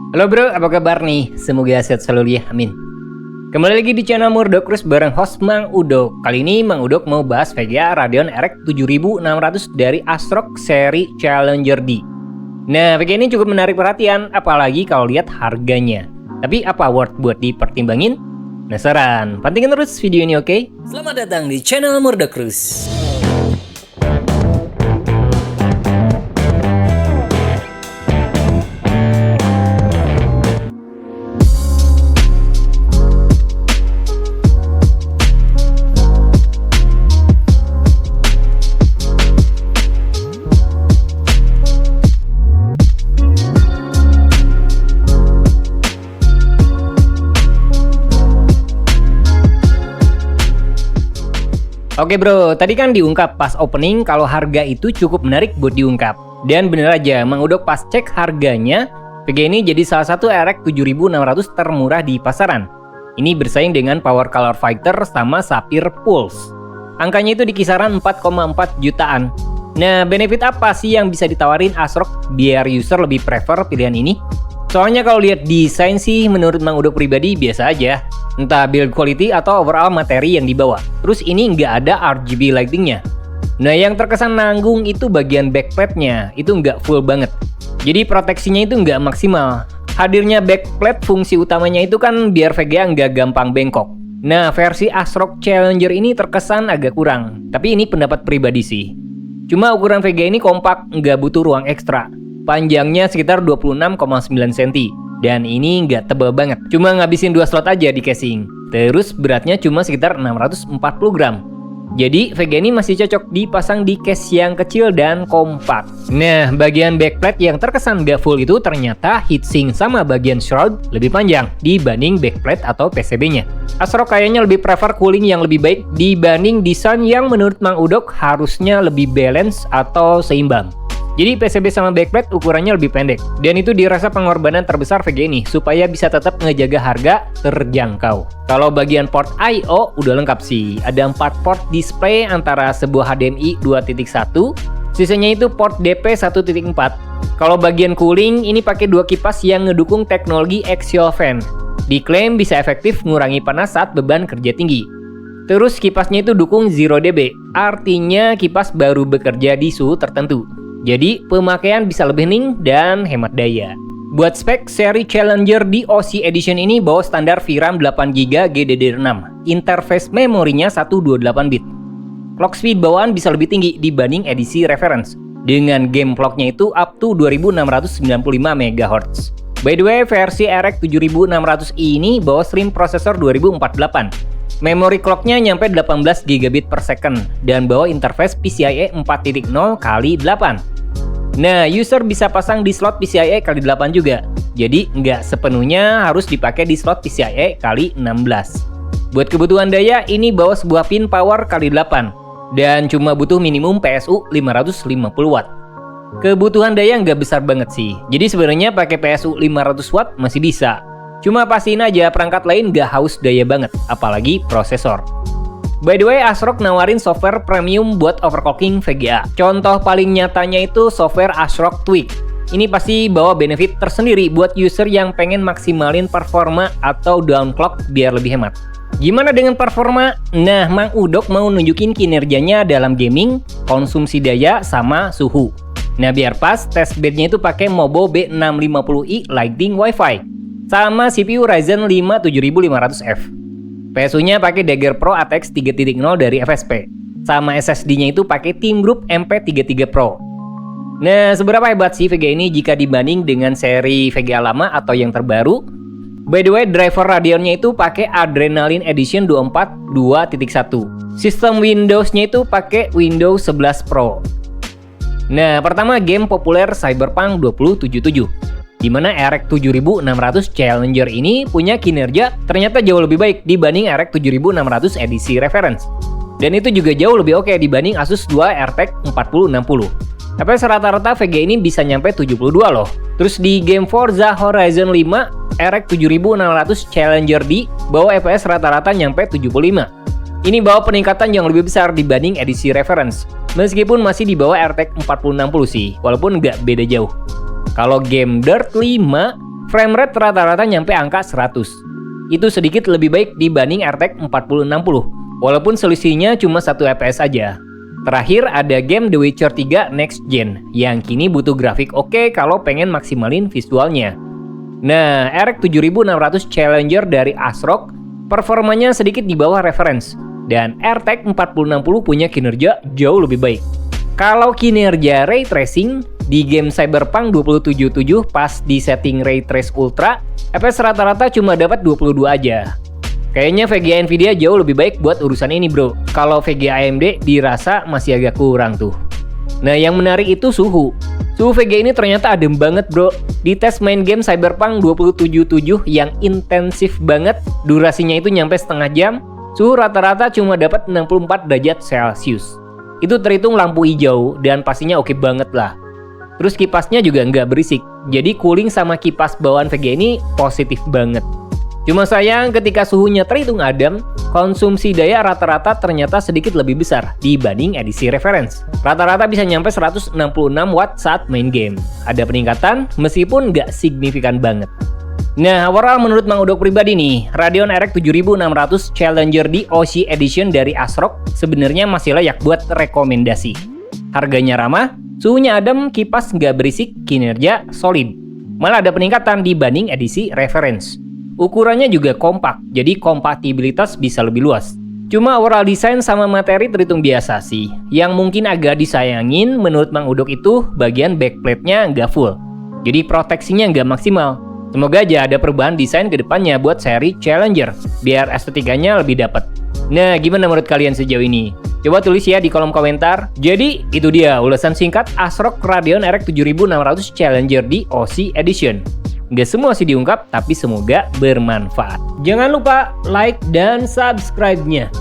Halo bro, apa kabar nih? Semoga sehat selalu ya, amin. Kembali lagi di channel Murdokrus bareng host Mang Udok. Kali ini Mang Udok mau bahas VGA Radeon RX 7600 dari ASRock seri Challenger D. Nah, VGA ini cukup menarik perhatian, apalagi kalau lihat harganya. Tapi apa worth buat dipertimbangin? Penasaran? Pantengin terus video ini, oke? Selamat datang di channel Murdokrus. Oke bro, tadi kan diungkap pas opening kalau harga itu cukup menarik buat diungkap. Dan bener aja, Mang Udok pas cek harganya, VGA ini jadi salah satu RX 7600 termurah di pasaran. Ini bersaing dengan Power Color Fighter sama Sapphire Pulse. Angkanya itu di kisaran 4,4 jutaan. Nah, benefit apa sih yang bisa ditawarin ASRock biar user lebih prefer pilihan ini? Soalnya kalau lihat desain sih menurut Mang Udok pribadi biasa aja. Entah build quality atau overall materi yang dibawa. Terus ini nggak ada RGB lightingnya. Nah yang terkesan nanggung itu bagian backplate-nya. Itu nggak full banget. Jadi proteksinya itu nggak maksimal. Hadirnya backplate fungsi utamanya itu kan biar VGA nggak gampang bengkok. Nah versi ASRock Challenger ini terkesan agak kurang. Tapi ini pendapat pribadi sih. Cuma ukuran VGA ini kompak, nggak butuh ruang ekstra. Panjangnya sekitar 26,9 cm. Dan ini nggak tebal banget, cuma ngabisin 2 slot aja di casing. Terus beratnya cuma sekitar 640 gram. Jadi VGA ini masih cocok dipasang di case yang kecil dan kompak. Nah, bagian backplate yang terkesan nggak full itu ternyata heatsink sama bagian shroud lebih panjang dibanding backplate atau PCB-nya. ASRock kayaknya lebih prefer cooling yang lebih baik dibanding desain yang menurut Mang Udok harusnya lebih balance atau seimbang. Jadi PCB sama backplate ukurannya lebih pendek. Dan itu dirasa pengorbanan terbesar VGA ini supaya bisa tetap ngejaga harga terjangkau. Kalau bagian port I/O udah lengkap sih. Ada 4 port display antara sebuah HDMI 2.1, sisanya itu port DP 1.4. Kalau bagian cooling ini pakai 2 kipas yang ngedukung teknologi axial fan. Diklaim bisa efektif mengurangi panas saat beban kerja tinggi. Terus kipasnya itu dukung 0 dB, artinya kipas baru bekerja di suhu tertentu. Jadi pemakaian bisa lebih hening dan hemat daya. Buat spek, seri Challenger di OC Edition ini bawa standar VRAM 8GB GDDR6. Interface memorinya 128 bit. Clock speed bawaan bisa lebih tinggi dibanding edisi reference. Dengan game clocknya itu up to 2695 MHz. By the way, versi RX 7600 ini bawa Slim prosesor 2048. Memori clocknya nyampe 18 GB per second dan bawa interface PCIe 4.0x8. Nah, user bisa pasang di slot PCIe x8 juga. Jadi nggak sepenuhnya harus dipakai di slot PCIe x16. Buat kebutuhan daya, ini bawa sebuah pin power x8 dan cuma butuh minimum PSU 550 watt. Kebutuhan daya nggak besar banget sih. Jadi sebenarnya pakai PSU 500 watt masih bisa. Cuma pastiin aja perangkat lain gak haus daya banget, apalagi prosesor. By the way, ASRock nawarin software premium buat overclocking VGA. Contoh paling nyatanya itu software ASRock Tweak. Ini pasti bawa benefit tersendiri buat user yang pengen maksimalin performa atau downclock biar lebih hemat. Gimana dengan performa? Nah, Mang Udok mau nunjukin kinerjanya dalam gaming, konsumsi daya, sama suhu. Nah, biar pas, testbednya itu pakai Mobo B650i Lightning Wi-Fi. Sama CPU Ryzen 5 7500F. PSU-nya pakai Dagger Pro ATX 3.0 dari FSP. Sama SSD-nya itu pakai TeamGroup MP33 Pro. Nah, seberapa hebat sih VGA ini jika dibanding dengan seri VGA lama atau yang terbaru? By the way, driver Radeon-nya itu pakai Adrenaline Edition 24 2.1. Sistem Windows-nya itu pakai Windows 11 Pro. Nah, pertama game populer Cyberpunk 2077. Di mana RX 7600 Challenger ini punya kinerja ternyata jauh lebih baik dibanding RX 7600 edisi reference. Dan itu juga jauh lebih oke dibanding Asus II RTX 4060. Tapi rata-rata VGA ini bisa nyampe 72 loh. Terus di game Forza Horizon 5, RX 7600 Challenger D bawa FPS rata-rata nyampe 75. Ini bawa peningkatan yang lebih besar dibanding edisi reference. Meskipun masih di bawah RTX 4060 sih, walaupun nggak beda jauh. Kalau game Dirt 5, Frame rate rata-rata nyampe angka 100. Itu sedikit lebih baik dibanding RTX 4060, walaupun selisihnya cuma 1 fps aja. Terakhir ada game The Witcher 3 Next Gen, yang kini butuh grafik oke kalau pengen maksimalin visualnya. Nah, RX 7600 Challenger dari ASRock performanya sedikit di bawah reference, dan RTX 4060 punya kinerja jauh lebih baik. Kalau kinerja ray tracing, di game Cyberpunk 2077 pas di setting Ray Trace Ultra, FPS rata-rata cuma dapat 22 aja. Kayaknya VGA Nvidia jauh lebih baik buat urusan ini bro. Kalau VGA AMD dirasa masih agak kurang tuh. Nah yang menarik itu suhu. Suhu VGA ini ternyata adem banget bro. Di tes main game Cyberpunk 2077 yang intensif banget, durasinya itu nyampe setengah jam, suhu rata-rata cuma dapat 64 derajat Celcius. Itu terhitung lampu hijau dan pastinya oke banget lah. Terus kipasnya juga nggak berisik, jadi cooling sama kipas bawaan VGA ini positif banget. Cuma sayang ketika suhunya terhitung adem, konsumsi daya rata-rata ternyata sedikit lebih besar dibanding edisi reference. Rata-rata bisa nyampe 166 watt saat main game. Ada peningkatan meskipun nggak signifikan banget. Nah, overall menurut Mang Udok pribadi nih, Radeon RX 7600 Challenger DOC Edition dari ASRock sebenarnya masih layak buat rekomendasi. Harganya ramah, suhunya adem, kipas nggak berisik, kinerja solid. Malah ada peningkatan dibanding edisi reference. Ukurannya juga kompak, jadi kompatibilitas bisa lebih luas. Cuma overall desain sama materi terhitung biasa sih. Yang mungkin agak disayangin menurut Mang Udok itu bagian backplate-nya nggak full. Jadi proteksinya nggak maksimal. Semoga aja ada perubahan desain ke depannya buat seri Challenger, biar estetikanya lebih dapet. Nah, gimana menurut kalian sejauh ini? Coba tulis ya di kolom komentar. Jadi, itu dia ulasan singkat ASRock Radeon RX 7600 Challenger DOC Edition. Nggak semua sih diungkap, tapi semoga bermanfaat. Jangan lupa like dan subscribe-nya.